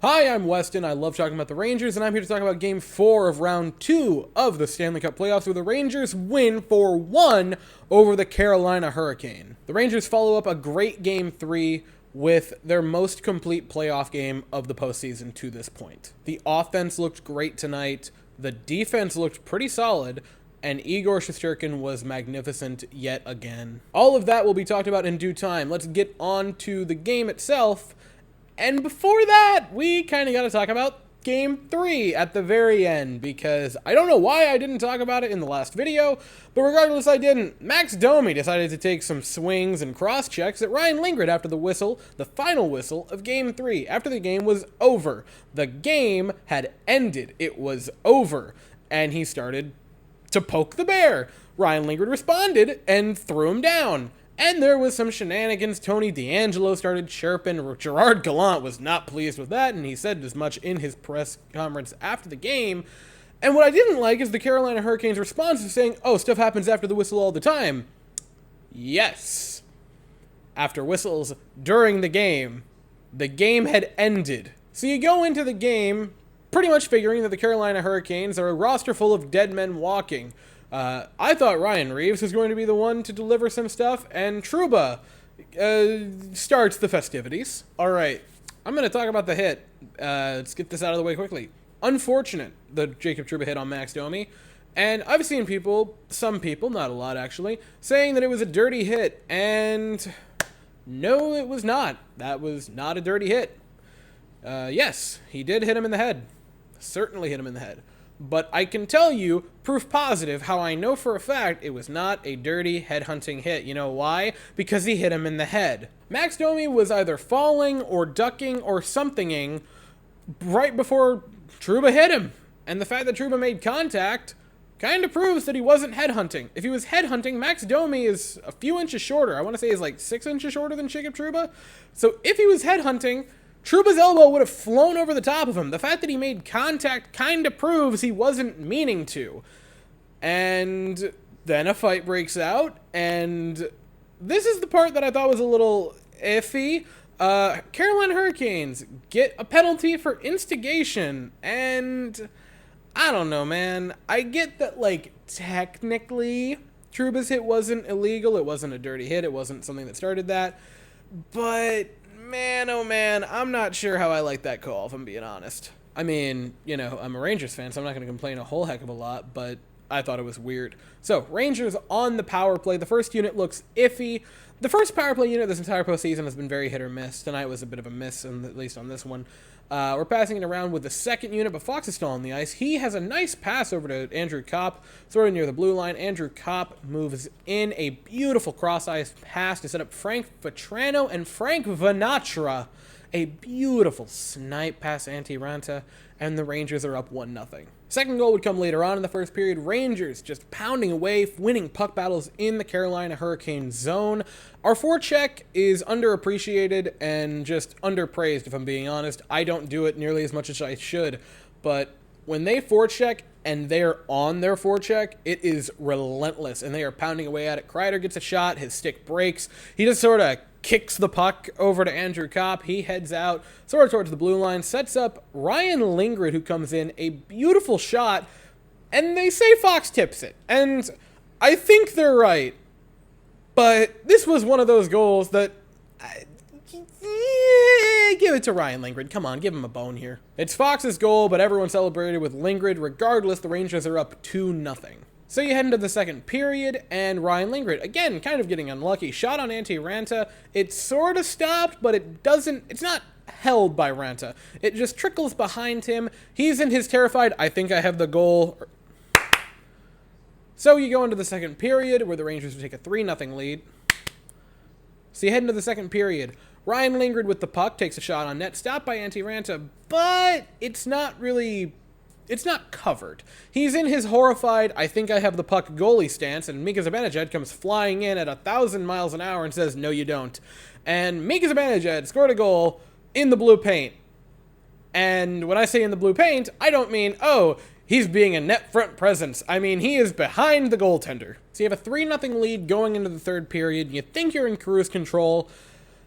Hi, I'm Weston. I love talking about the Rangers, and I'm here to talk about Game 4 of Round 2 of the Stanley Cup playoffs, where the Rangers win 4-1 over the Carolina Hurricane. The Rangers follow up a great Game 3 with their most complete playoff game of the postseason to this point. The offense looked great tonight, the defense looked pretty solid, and Igor Shesterkin was magnificent yet again. All of that will be talked about in due time. Let's get on to the game itself. And before that, we kind of got to talk about Game 3 at the very end, because I don't know why I didn't talk about it in the last video, but regardless I didn't. Max Domi decided to take some swings and cross-checks at Ryan Lindgren after the whistle, the final whistle of Game 3, after the game was over. The game had ended. It was over. And he started to poke the bear. Ryan Lindgren responded and threw him down. And there was some shenanigans. Tony DeAngelo started chirping. Gerard Gallant was not pleased with that, and he said as much in his press conference after the game. And what I didn't like is the Carolina Hurricanes' response of saying, oh, stuff happens after the whistle all the time. Yes. After whistles during the game had ended. So you go into the game pretty much figuring that the Carolina Hurricanes are a roster full of dead men walking. I thought Ryan Reeves was going to be the one to deliver some stuff, and Trouba starts the festivities. All right, I'm going to talk about the hit. Let's get this out of the way quickly. Unfortunate, the Jacob Trouba hit on Max Domi, and I've seen people, some people, not a lot actually, saying that it was a dirty hit, and no, it was not. That was not a dirty hit. Yes, he did hit him in the head. Certainly hit him in the head. But I can tell you, proof positive, how I know for a fact it was not a dirty headhunting hit. You know why? Because he hit him in the head. Max Domi was either falling or ducking or somethinging right before Trouba hit him. And the fact that Trouba made contact kind of proves that he wasn't headhunting. If he was headhunting, Max Domi is a few inches shorter. I want to say he's like 6 inches shorter than Jacob Trouba. So if he was headhunting, Trouba's elbow would have flown over the top of him. The fact that he made contact kind of proves he wasn't meaning to. And then a fight breaks out, and this is the part that I thought was a little iffy. Carolina Hurricanes get a penalty for instigation, and I don't know, man. I get that, like, technically Trouba's hit wasn't illegal. It wasn't a dirty hit. It wasn't something that started that. But man, oh man, I'm not sure how I like that call, if I'm being honest. I mean, you know, I'm a Rangers fan, so I'm not going to complain a whole heck of a lot, but I thought it was weird. So, Rangers on the power play. The first unit looks iffy. The first power play unit this entire postseason has been very hit or miss. Tonight was a bit of a miss, at least on this one. We're passing it around with the second unit, but Fox is still on the ice. He has a nice pass over to Andrew Kopp, throwing near the blue line. Andrew Kopp moves in a beautiful cross-ice pass to set up Frank Vatrano and Frank Vanatra. A beautiful snipe past Antti Ranta, and the Rangers are up 1-0. Second goal would come later on in the first period. Rangers just pounding away, winning puck battles in the Carolina Hurricane zone. Our forecheck is underappreciated and just underpraised, if I'm being honest. I don't do it nearly as much as I should, but when they forecheck and they're on their forecheck, it is relentless, and they are pounding away at it. Kreider gets a shot, his stick breaks. He just sort of kicks the puck over to Andrew Kopp. He heads out, sort of towards the blue line, sets up Ryan Lindgren, who comes in, a beautiful shot, and they say Fox tips it. And I think they're right, but this was one of those goals that give it to Ryan Lindgren. Come on, give him a bone here. It's Fox's goal, but everyone celebrated with Lindgren. Regardless, the Rangers are up 2-0. So you head into the second period, and Ryan Lindgren, again, kind of getting unlucky. Shot on Antti Ranta. It sort of stopped, but it's not held by Ranta. It just trickles behind him. He's in his terrified, I think I have the goal. So you go into the second period, where the Rangers will take a 3-0 lead. So you head into the second period. Ryan Lindgren with the puck takes a shot on net, stopped by Antti Ranta, but it's not covered. He's in his horrified, I think I have the puck goalie stance, and Mika Zibanejad comes flying in at 1,000 miles an hour and says, no, you don't. And Mika Zibanejad scored a goal in the blue paint. And when I say in the blue paint, I don't mean, oh, he's being a net front presence. I mean, he is behind the goaltender. So you have a 3-0 lead going into the third period. You think you're in cruise control.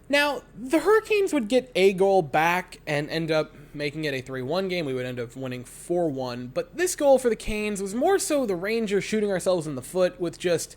Now, the Hurricanes would get a goal back and end up making it a 3-1 game. We would end up winning 4-1. But this goal for the Canes was more so the Rangers shooting ourselves in the foot with just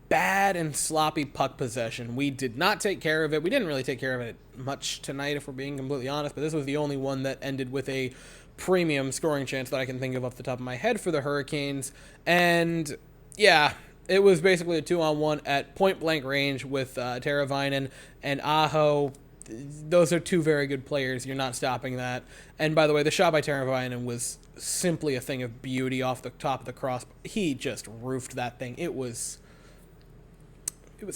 bad and sloppy puck possession. We did not take care of it. We didn't really take care of it much tonight, if we're being completely honest, but this was the only one that ended with a premium scoring chance that I can think of off the top of my head for the Hurricanes. And yeah, it was basically a 2-on-1 at point-blank range with Teravainen and Aho. Those are two very good players. You're not stopping that. And by the way, the shot by Teravainen was simply a thing of beauty off the top of the cross. He just roofed that thing. It was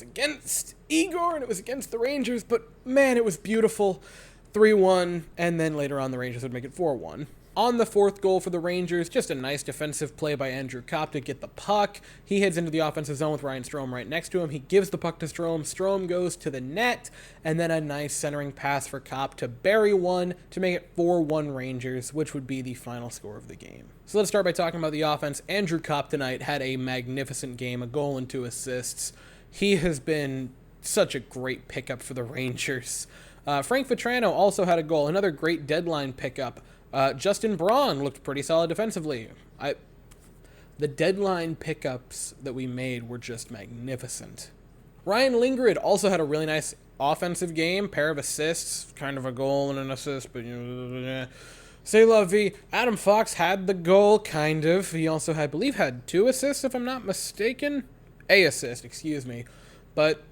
against Igor and it was against the Rangers, but man, it was beautiful. 3-1, and then later on the Rangers would make it 4-1. On the fourth goal for the Rangers, just a nice defensive play by Andrew Kopp to get the puck. He heads into the offensive zone with Ryan Strome right next to him. He gives the puck to Strome. Strome goes to the net, and then a nice centering pass for Kopp to bury one to make it 4-1 Rangers, which would be the final score of the game. So let's start by talking about the offense. Andrew Kopp tonight had a magnificent game, a goal and 2 assists. He has been such a great pickup for the Rangers. Frank Vetrano also had a goal, another great deadline pickup. Justin Braun looked pretty solid defensively. The deadline pickups that we made were just magnificent. Ryan Lindgren also had a really nice offensive game, pair of assists, kind of a goal and an assist, but c'est la vie. Adam Fox had the goal, kind of. He also, I believe, had 2 assists, if I'm not mistaken. A assist, excuse me. But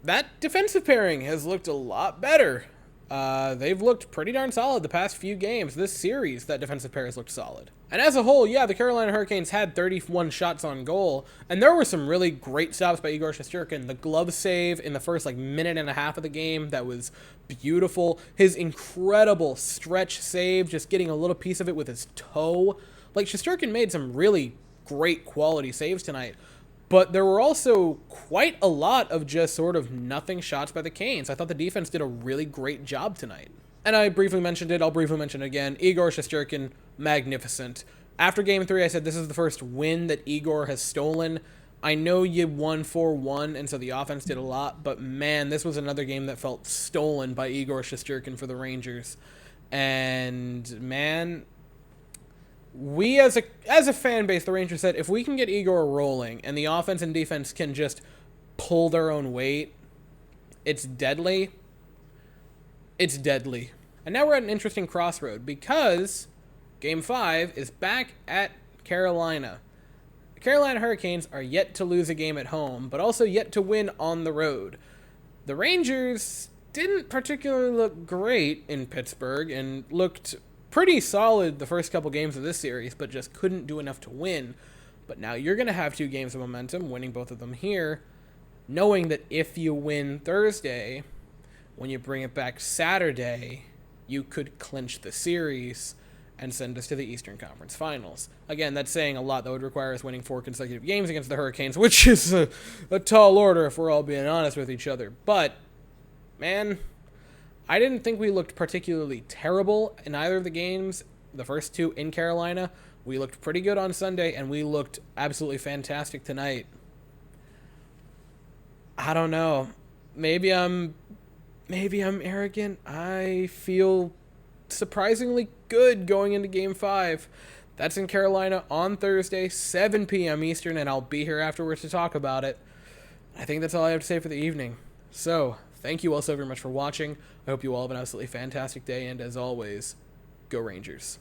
that defensive pairing has looked a lot better. They've looked pretty darn solid the past few games. This series, that defensive pair has looked solid. And as a whole, yeah, the Carolina Hurricanes had 31 shots on goal, and there were some really great stops by Igor Shesterkin. The glove save in the first minute and a half of the game, that was beautiful. His incredible stretch save, just getting a little piece of it with his toe. Shesterkin made some really great quality saves tonight. But there were also quite a lot of just sort of nothing shots by the Canes. I thought the defense did a really great job tonight. And I briefly mentioned it. I'll briefly mention it again. Igor Shesterkin, magnificent. After Game 3, I said this is the first win that Igor has stolen. I know you won 4-1, and so the offense did a lot. But, man, this was another game that felt stolen by Igor Shesterkin for the Rangers. And, man, we as a fan base, the Rangers said, if we can get Igor rolling and the offense and defense can just pull their own weight, it's deadly. It's deadly. And now we're at an interesting crossroad because Game 5 is back at Carolina. The Carolina Hurricanes are yet to lose a game at home, but also yet to win on the road. The Rangers didn't particularly look great in Pittsburgh and looked pretty solid the first couple games of this series, but just couldn't do enough to win. But now you're going to have 2 games of momentum, winning both of them here, knowing that if you win Thursday, when you bring it back Saturday, you could clinch the series and send us to the Eastern Conference Finals. Again, that's saying a lot. That would require us winning 4 consecutive games against the Hurricanes, which is a tall order if we're all being honest with each other. But, man, I didn't think we looked particularly terrible in either of the games. The first 2 in Carolina, we looked pretty good on Sunday, and we looked absolutely fantastic tonight. I don't know. Maybe I'm arrogant. I feel surprisingly good going into Game 5. That's in Carolina on Thursday, 7 p.m. Eastern, and I'll be here afterwards to talk about it. I think that's all I have to say for the evening. So, thank you all so very much for watching. I hope you all have an absolutely fantastic day, and as always, go Rangers.